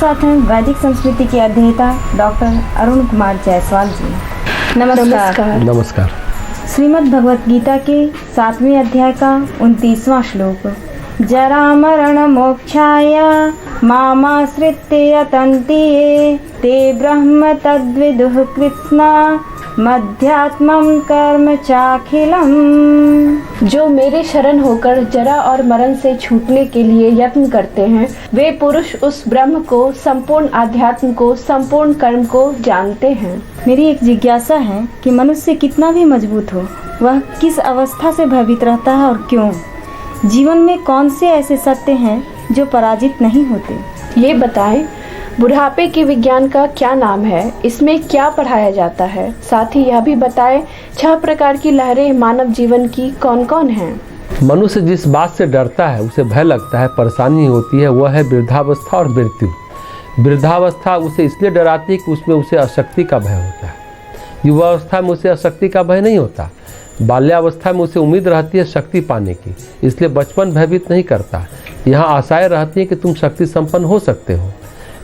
साथ हैं वैदिक संस्कृति के अध्येता डॉक्टर अरुण कुमार जायसवाल जी। नमस्कार। नमस्कार। श्रीमद् भगवत गीता के 7वें अध्याय का 29वां श्लोक, जरा मरण मोक्षाय मामाश्रित्य यतन्ति ये ते ब्रह्म तद्विदुः कृत्स्ना मध्यात्मं कर्म चाखिलम्। जो मेरे शरण होकर जरा और मरण से छूटने के लिए यत्न करते हैं, वे पुरुष उस ब्रह्म को, संपूर्ण आध्यात्म को, संपूर्ण कर्म को जानते हैं। मेरी एक जिज्ञासा है कि मनुष्य कितना भी मजबूत हो, वह किस अवस्था से भयभीत रहता है और क्यों? जीवन में कौन से ऐसे सत्य हैं जो पराजित नहीं होते? ये बताएं, बुढ़ापे के विज्ञान का क्या नाम है, इसमें क्या पढ़ाया जाता है? साथ ही यह भी बताएं 6 प्रकार की लहरें मानव जीवन की कौन कौन हैं? मनुष्य जिस बात से डरता है, उसे भय लगता है, परेशानी होती है, वह है वृद्धावस्था और मृत्यु। वृद्धावस्था उसे इसलिए डराती है कि उसमें उसे अशक्ति का भय होता है। युवावस्था में उसे अशक्ति का भय नहीं होता। बाल्यावस्था में उसे उम्मीद रहती है शक्ति पाने की, इसलिए बचपन भयभीत नहीं करता। यहाँ आशाएं रहती हैं कि तुम शक्ति संपन्न हो सकते हो,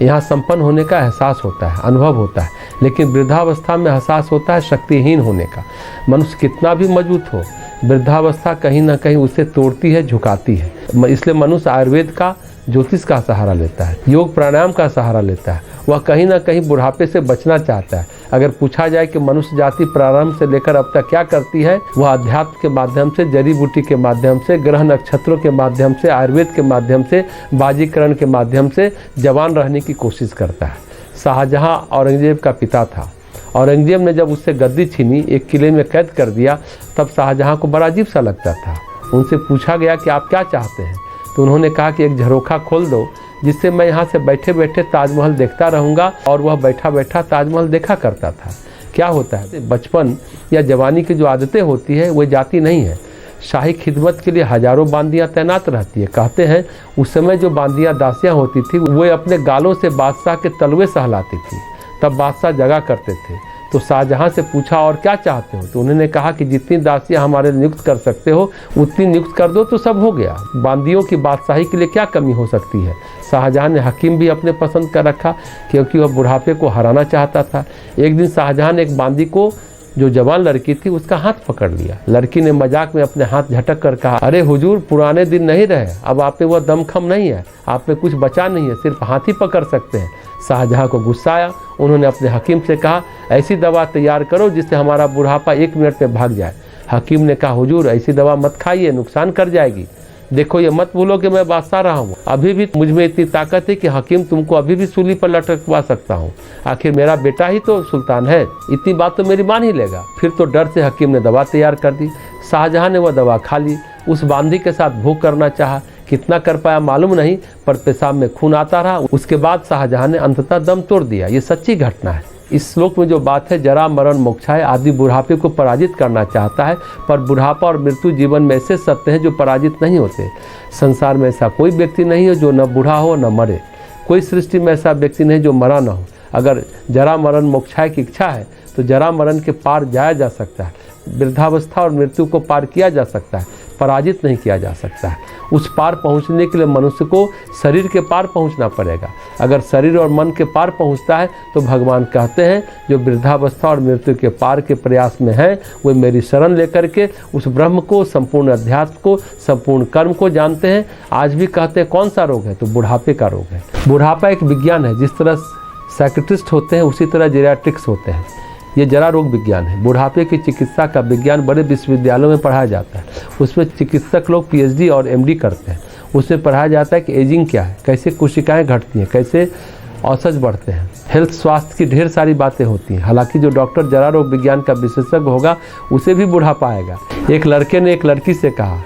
यहाँ संपन्न होने का एहसास होता है, अनुभव होता है। लेकिन वृद्धावस्था में एहसास होता है शक्तिहीन होने का। मनुष्य कितना भी मजबूत हो, वृद्धावस्था कहीं ना कहीं उसे तोड़ती है, झुकाती है। इसलिए मनुष्य आयुर्वेद का, ज्योतिष का सहारा लेता है, योग प्राणायाम का सहारा लेता है। वह कहीं ना कहीं बुढ़ापे से बचना चाहता है। अगर पूछा जाए कि मनुष्य जाति प्रारंभ से लेकर अब तक क्या करती है, वह अध्यात्म के माध्यम से, जड़ी बूटी के माध्यम से, ग्रह नक्षत्रों के माध्यम से, आयुर्वेद के माध्यम से, बाजीकरण के माध्यम से जवान रहने की कोशिश करता है। शाहजहां औरंगजेब का पिता था। औरंगजेब ने जब उससे गद्दी छीनी, एक किले में कैद कर दिया, तब शाहजहां को बड़ा अजीब सा लगता था। उनसे पूछा गया कि आप क्या चाहते हैं, तो उन्होंने कहा कि एक झरोखा खोल दो जिससे मैं यहाँ से बैठे बैठे ताजमहल देखता रहूँगा। और वह बैठा बैठा ताजमहल देखा करता था। क्या होता है, बचपन या जवानी की जो आदतें होती है वह जाती नहीं है। शाही खिदमत के लिए हजारों बांदियाँ तैनात रहती है। कहते हैं उस समय जो बांदियाँ दासियाँ होती थी, वे अपने गालों से बादशाह के तलवे सहलाती थी, तब बादशाह जगा करते थे। तो शाहजहां से पूछा और क्या चाहते हो, तो उन्होंने कहा कि जितनी दासियां हमारे नियुक्त कर सकते हो उतनी नियुक्त कर दो, तो सब हो गया। बांदियों की बादशाही के लिए क्या कमी हो सकती है। शाहजहां ने हकीम भी अपने पसंद कर रखा, क्योंकि वह बुढ़ापे को हराना चाहता था। एक दिन शाहजहां ने एक बांदी को, जो जवान लड़की थी, उसका हाथ पकड़ लिया। लड़की ने मजाक में अपने हाथ झटक कर कहा, अरे हुजूर, पुराने दिन नहीं रहे, अब आप में वह दमखम नहीं है, आप में कुछ बचा नहीं है, सिर्फ हाथ ही पकड़ सकते हैं। शाहजहां को गुस्सा आया। उन्होंने अपने हकीम से कहा, ऐसी दवा तैयार करो जिससे हमारा बुढ़ापा 1 मिनट में भाग जाए। हकीम ने कहा, हुजूर, ऐसी दवा मत खाइए, नुकसान कर जाएगी। देखो, ये मत भूलो कि मैं बादशाह रहा हूँ। अभी भी मुझ में इतनी ताकत है कि हकीम तुमको अभी भी सूली पर लटकवा सकता हूँ। आखिर मेरा बेटा ही तो सुल्तान है, इतनी बात तो मेरी मान ही लेगा। फिर तो डर से हकीम ने दवा तैयार कर दी। शाहजहां ने वह दवा खा ली। उस बांदी के साथ भोग करना चाहा, कितना कर पाया मालूम नहीं, पर पेशाब में खून आता रहा। उसके बाद शाहजहां ने अंततः दम तोड़ दिया। ये सच्ची घटना है। इस श्लोक में जो बात है, जरा मरण मोक्षाय, आदि बुढ़ापे को पराजित करना चाहता है। पर बुढ़ापा और मृत्यु जीवन में ऐसे सत्य हैं जो पराजित नहीं होते। संसार में ऐसा कोई व्यक्ति नहीं है जो न बूढ़ा हो न मरे। कोई सृष्टि में ऐसा व्यक्ति नहीं जो मरा न हो। अगर जरा मरण मोक्षाय की इच्छा है तो जरा मरण के पार जाया जा सकता है। वृद्धावस्था और मृत्यु को पार किया जा सकता है, पराजित नहीं किया जा सकता है। उस पार पहुंचने के लिए मनुष्य को शरीर के पार पहुंचना पड़ेगा। अगर शरीर और मन के पार पहुंचता है तो भगवान कहते हैं, जो वृद्धावस्था और मृत्यु के पार के प्रयास में हैं, वे मेरी शरण लेकर के उस ब्रह्म को, संपूर्ण अध्यात्म को, संपूर्ण कर्म को जानते हैं। आज भी कहते हैं कौन सा रोग है, तो बुढ़ापे का रोग है। बुढ़ापा एक विज्ञान है। जिस तरह साइकियाट्रिस्ट होते हैं, उसी तरह जेरियाट्रिक्स होते हैं। ये जरा रोग विज्ञान है। बुढ़ापे की चिकित्सा का विज्ञान बड़े विश्वविद्यालयों में पढ़ाया जाता है। उसमें चिकित्सक लोग पीएचडी और एमडी करते हैं। उसमें पढ़ाया जाता है कि एजिंग क्या है, कैसे कोशिकाएं घटती हैं, कैसे औसत बढ़ते हैं, हेल्थ, स्वास्थ्य की ढेर सारी बातें होती हैं। हालांकि जो डॉक्टर जरा रोग विज्ञान का विशेषज्ञ होगा, उसे भी बुढ़ापा आएगा। एक लड़के ने एक लड़की से कहा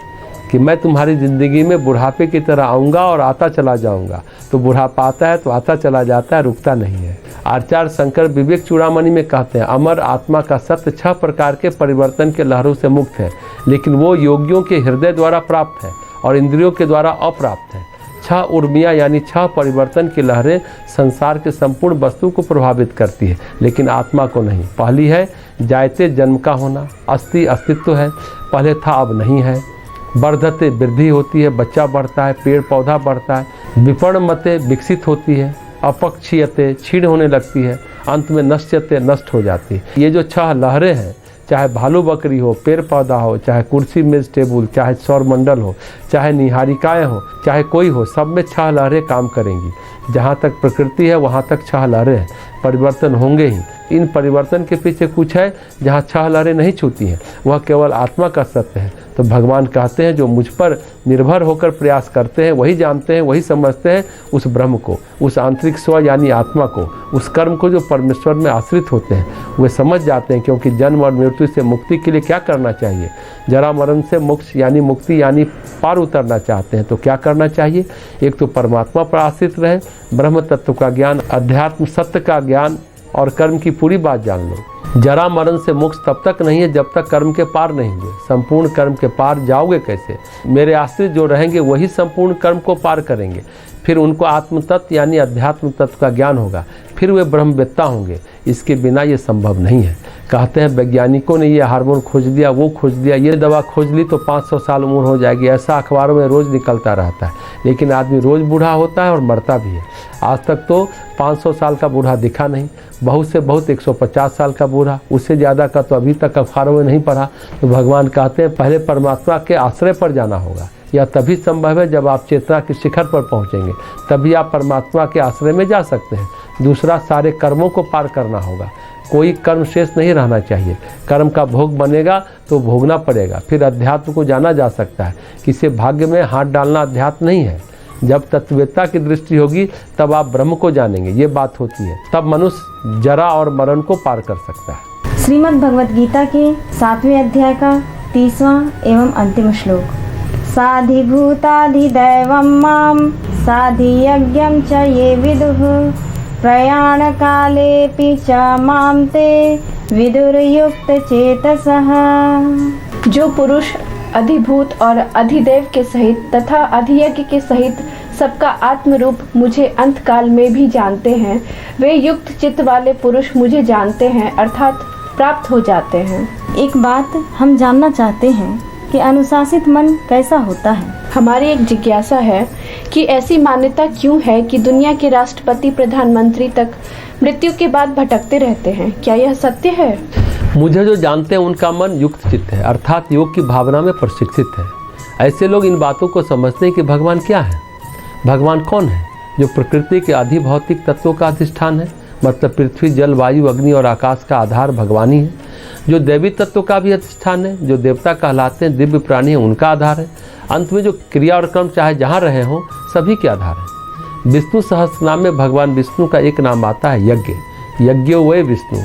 कि मैं तुम्हारी ज़िंदगी में बुढ़ापे की तरह आऊँगा और आता चला जाऊँगा। तो बुढ़ापा आता है तो आता चला जाता है, रुकता नहीं है। आचार्य शंकर विवेक चूड़ामणि में कहते हैं, अमर आत्मा का सत्य 6 प्रकार के परिवर्तन के लहरों से मुक्त है, लेकिन वो योगियों के हृदय द्वारा प्राप्त है और इंद्रियों के द्वारा अप्राप्त है। 6 उर्मियाँ यानी 6 परिवर्तन की लहरें संसार के संपूर्ण वस्तु को प्रभावित करती है, लेकिन आत्मा को नहीं। पहली है जायते, जन्म का होना। अस्थि, अस्तित्व है, पहले था अब नहीं है। वर्धते, वृद्धि होती है, बच्चा बढ़ता है, पेड़ पौधा बढ़ता है। विपर्ण मते, विकसित होती है। अपक्षीयते क्षीण होने लगती है, अंत में नश्यते नष्ट हो जाती है। ये जो 6 लहरें हैं, चाहे भालू बकरी हो, पेड़ पौधा हो, चाहे कुर्सी मेज टेबल, चाहे सौरमंडल हो, चाहे निहारिकाएँ हो, चाहे कोई हो, सब में 6 लहरें काम करेंगी। जहाँ तक प्रकृति है वहाँ तक 6 लहरें हैं, परिवर्तन होंगे ही। इन परिवर्तन के पीछे कुछ है जहाँ 6 लहरें नहीं छूती हैं, वह केवल आत्मा का सत्य है। तो भगवान कहते हैं जो मुझ पर निर्भर होकर प्रयास करते हैं, वही जानते हैं, वही समझते हैं उस ब्रह्म को, उस आंतरिक स्व यानी आत्मा को, उस कर्म को जो परमेश्वर में आश्रित होते हैं, वे समझ जाते हैं। क्योंकि जन्म और मृत्यु से मुक्ति के लिए क्या करना चाहिए? जरा मरण से मोक्ष यानी मुक्ति यानी पार उतरना चाहते हैं तो क्या करना चाहिए? एक तो परमात्मा पर आश्रित रहे, ब्रह्म तत्व का ज्ञान, अध्यात्म सत्य का ज्ञान और कर्म की पूरी बात जान लो। जरा मरण से मोक्ष तब तक नहीं है जब तक कर्म के पार नहीं हुए। संपूर्ण कर्म के पार जाओगे कैसे? मेरे आश्रित जो रहेंगे वही संपूर्ण कर्म को पार करेंगे। फिर उनको आत्म तत्व यानी अध्यात्म तत्व का ज्ञान होगा, फिर वे ब्रह्मवेत्ता होंगे। इसके बिना ये संभव नहीं है। कहते हैं वैज्ञानिकों ने ये हार्मोन खोज दिया, वो खोज दिया, ये दवा खोज ली तो 500 साल उम्र हो जाएगी, ऐसा अखबारों में रोज़ निकलता रहता है। लेकिन आदमी रोज़ बूढ़ा होता है और मरता भी है। आज तक तो 500 साल का बूढ़ा दिखा नहीं, बहुत से बहुत 150 साल का बूढ़ा, उससे ज़्यादा का तो अभी तक अखबारों में नहीं पढ़ा। तो भगवान कहते हैं पहले परमात्मा के आश्रय पर जाना होगा। यह तभी संभव है जब आप चेतना के शिखर पर पहुंचेंगे, तभी आप परमात्मा के आश्रय में जा सकते हैं। दूसरा, सारे कर्मों को पार करना होगा, कोई कर्म शेष नहीं रहना चाहिए। कर्म का भोग बनेगा तो भोगना पड़ेगा। फिर अध्यात्म को जाना जा सकता है। किसी भाग्य में हाथ डालना अध्यात्म नहीं है। जब तत्ववेत्ता की दृष्टि होगी तब आप ब्रह्म को जानेंगे, ये बात होती है। तब मनुष्य जरा और मरण को पार कर सकता है। श्रीमद् भगवत गीता के 7वें अध्याय का 30वां एवं अंतिम श्लोक। साधिभूताधिदैवं मां साधियज्ञं च ये विदुः प्रयाणकालेऽपि च मां ते विदुर्युक्तचेतसः। जो पुरुष अधिभूत और अधिदेव के सहित तथा अधियज्ञ के सहित सबका आत्मरूप मुझे अंत काल में भी जानते हैं, वे युक्त चित्त वाले पुरुष मुझे जानते हैं अर्थात प्राप्त हो जाते हैं। एक बात हम जानना चाहते हैं कि अनुशासित मन कैसा होता है। हमारी एक जिज्ञासा है कि ऐसी मान्यता क्यों है कि दुनिया के राष्ट्रपति प्रधानमंत्री तक मृत्यु के बाद भटकते रहते हैं, क्या यह सत्य है? मुझे जो जानते हैं उनका मन युक्त चित्त है, अर्थात योग की भावना में प्रशिक्षित है। ऐसे लोग इन बातों को समझते हैं कि भगवान क्या है। भगवान कौन है? जो प्रकृति के अधिभौतिक तत्वों का अधिष्ठान है, मतलब पृथ्वी, जल, वायु, अग्नि और आकाश का आधार भगवान ही है। जो दैवी तत्व का भी अधिष्ठान है, जो देवता कहलाते हैं, दिव्य प्राणी है, उनका आधार है। अंत में जो क्रिया और कर्म चाहे जहाँ रहे हों, सभी के आधार है। विष्णु सहस्रनाम में भगवान विष्णु का एक नाम आता है यज्ञ। यज्ञो वै विष्णु।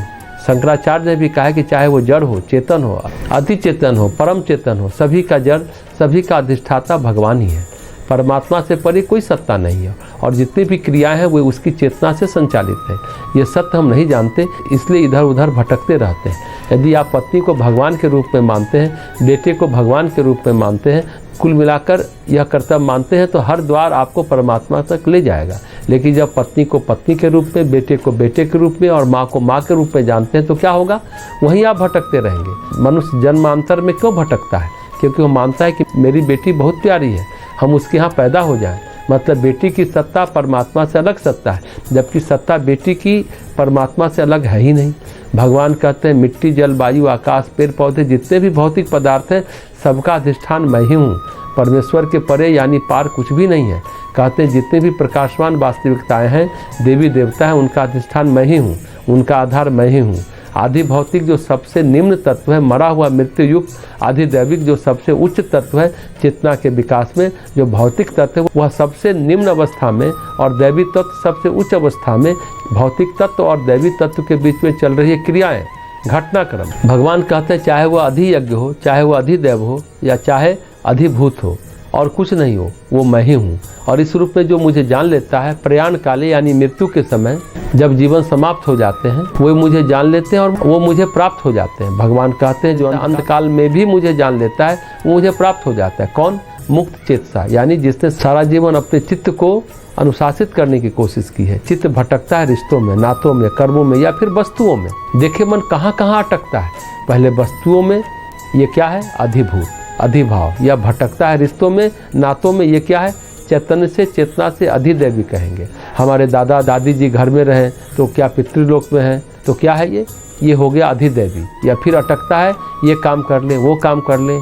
शंकराचार्य ने भी कहा कि चाहे वो जड़ हो, चेतन हो, अति चेतन हो, परम चेतन हो, सभी का जड़, सभी का अधिष्ठाता भगवान ही है। परमात्मा से परे कोई सत्ता नहीं है और जितनी भी क्रियाएं हैं वे उसकी चेतना से संचालित है। ये सत्य हम नहीं जानते, इसलिए इधर उधर भटकते रहते हैं। यदि आप पत्नी को भगवान के रूप में मानते हैं, बेटे को भगवान के रूप में मानते हैं, कुल मिलाकर यह कर्तव्य मानते हैं, तो हर द्वार आपको परमात्मा तक ले जाएगा। लेकिन जब पत्नी को पत्नी के रूप में, बेटे को बेटे के रूप में और माँ को माँ के रूप में जानते हैं तो क्या होगा? वहीं आप भटकते रहेंगे। मनुष्य जन्मांतर में क्यों भटकता है? क्योंकि वो मानता है कि मेरी बेटी बहुत प्यारी है, हम उसके यहाँ पैदा हो जाएं। मतलब बेटी की सत्ता परमात्मा से अलग सत्ता है, जबकि सत्ता बेटी की परमात्मा से अलग है ही नहीं। भगवान कहते हैं मिट्टी, जल, वायु, आकाश, पेड़ पौधे, जितने भी भौतिक पदार्थ हैं, सबका अधिष्ठान मैं ही हूँ। परमेश्वर के परे यानी पार कुछ भी नहीं है। कहते हैं जितने भी प्रकाशवान वास्तविकताएं हैं, देवी देवता हैं, उनका अधिष्ठान मैं ही हूँ, उनका आधार मैं ही हूँ। आदि भौतिक जो सबसे निम्न तत्व है, मरा हुआ मृत्यु युक्त, आदि दैविक जो सबसे उच्च तत्व है, चेतना के विकास में जो भौतिक तत्व है वह सबसे निम्न अवस्था में और दैवी तत्व सबसे उच्च अवस्था में। भौतिक तत्व और दैवी तत्व के बीच में चल रही है क्रियाएं, घटनाक्रम। भगवान कहते हैं चाहे वह अधियज्ञ हो, चाहे वह अधिदेव हो या चाहे अधिभूत हो और कुछ नहीं हो, वो मैं ही हूँ। और इस रूप में जो मुझे जान लेता है, प्रयाण काले यानी मृत्यु के समय जब जीवन समाप्त हो जाते हैं, वो मुझे जान लेते हैं और वो मुझे प्राप्त हो जाते हैं। भगवान कहते हैं जो अंतकाल में भी मुझे जान लेता है वो मुझे प्राप्त हो जाता है। कौन? मुक्त चेतसा, यानी जिसने सारा जीवन अपने चित्त को अनुशासित करने की कोशिश की है। चित्त भटकता है रिश्तों में, नातों में, कर्मों में या फिर वस्तुओं में। देखिए मन कहाँ कहाँ अटकता है। पहले वस्तुओं में, ये क्या है? अधिभूत, अधिभाव, या भटकता है रिश्तों में, नातों में, ये क्या है? चैतन्य से, चेतना से अधिदैवी कहेंगे। हमारे दादा दादी जी घर में रहें तो क्या पितृलोक में हैं, तो क्या है ये हो गया अधिदैवी। या फिर अटकता है, ये काम कर ले, वो काम कर ले,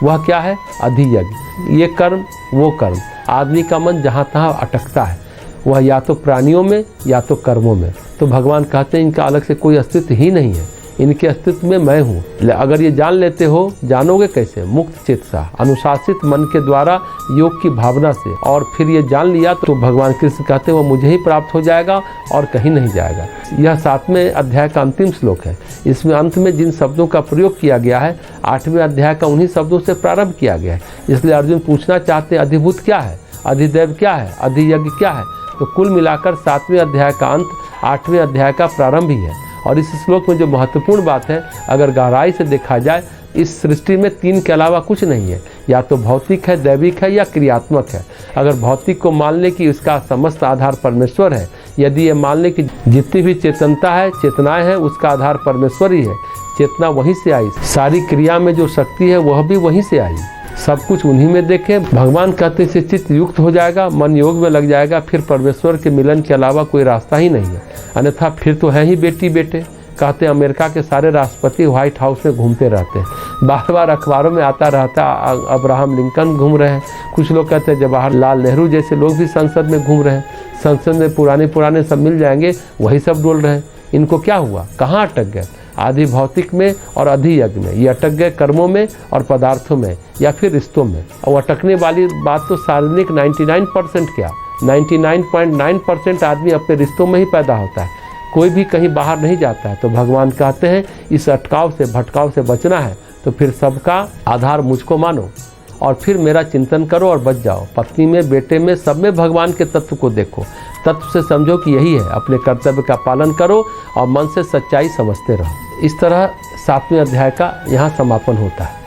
वह क्या है, अधियज्ञ। ये कर्म, वो कर्म। आदमी का मन जहाँ तहाँ अटकता है, वह या तो प्राणियों में या तो कर्मों में। तो भगवान कहते हैं इनका अलग से कोई अस्तित्व ही नहीं है, इनके अस्तित्व में मैं हूँ। अगर ये जान लेते हो, जानोगे कैसे, मुक्त चेतसा, अनुशासित मन के द्वारा, योग की भावना से। और फिर ये जान लिया तो भगवान कृष्ण कहते हैं वो मुझे ही प्राप्त हो जाएगा और कहीं नहीं जाएगा। यह 7वें अध्याय का अंतिम श्लोक है। इसमें अंत में जिन शब्दों का प्रयोग किया गया है, 8वें अध्याय का उन्हीं शब्दों से प्रारंभ किया गया है। इसलिए अर्जुन पूछना चाहते हैं अधिभूत क्या है, अधिदैव क्या है, अधियज्ञ क्या है। तो कुल मिलाकर 7वें अध्याय का अंत 8वें अध्याय का प्रारंभ ही है। और इस श्लोक में जो महत्वपूर्ण बात है, अगर गहराई से देखा जाए, इस सृष्टि में 3 के अलावा कुछ नहीं है। या तो भौतिक है, दैविक है या क्रियात्मक है। अगर भौतिक को मान ले कि उसका समस्त आधार परमेश्वर है, यदि ये मान ले कि जितनी भी चेतनता है, चेतनाएं हैं, उसका आधार परमेश्वर ही है, चेतना वहीं से आई, सारी क्रिया में जो शक्ति है वह भी वहीं से आई, सब कुछ उन्हीं में देखें। भगवान कहते हैं चित्त युक्त हो जाएगा, मन योग में लग जाएगा, फिर परमेश्वर के मिलन के अलावा कोई रास्ता ही नहीं है। अन्यथा फिर तो है ही बेटी बेटे। कहते हैं अमेरिका के सारे राष्ट्रपति व्हाइट हाउस में घूमते रहते हैं, बार बार अखबारों में आता रहता है अब्राहम लिंकन घूम रहे हैं। कुछ लोग कहते हैं जवाहरलाल नेहरू जैसे लोग भी संसद में घूम रहे हैं। संसद में पुराने सब मिल जाएंगे, वही सब डोल रहे हैं। इनको क्या हुआ, कहाँ अटक गए, आदि भौतिक में और अधियज्ञ में। ये अटक गए कर्मों में और पदार्थों में या फिर रिश्तों में। और अटकने वाली बात तो सार्वजनिक 99% क्या, 99.9% आदमी अपने रिश्तों में ही पैदा होता है, कोई भी कहीं बाहर नहीं जाता है। तो भगवान कहते हैं इस अटकाव से, भटकाव से बचना है तो फिर सबका आधार मुझको मानो और फिर मेरा चिंतन करो और बच जाओ। पत्नी में, बेटे में, सब में भगवान के तत्व को देखो, तत्व से समझो कि यही है। अपने कर्तव्य का पालन करो और मन से सच्चाई समझते रहो। इस तरह 7वें अध्याय का यहाँ समापन होता है।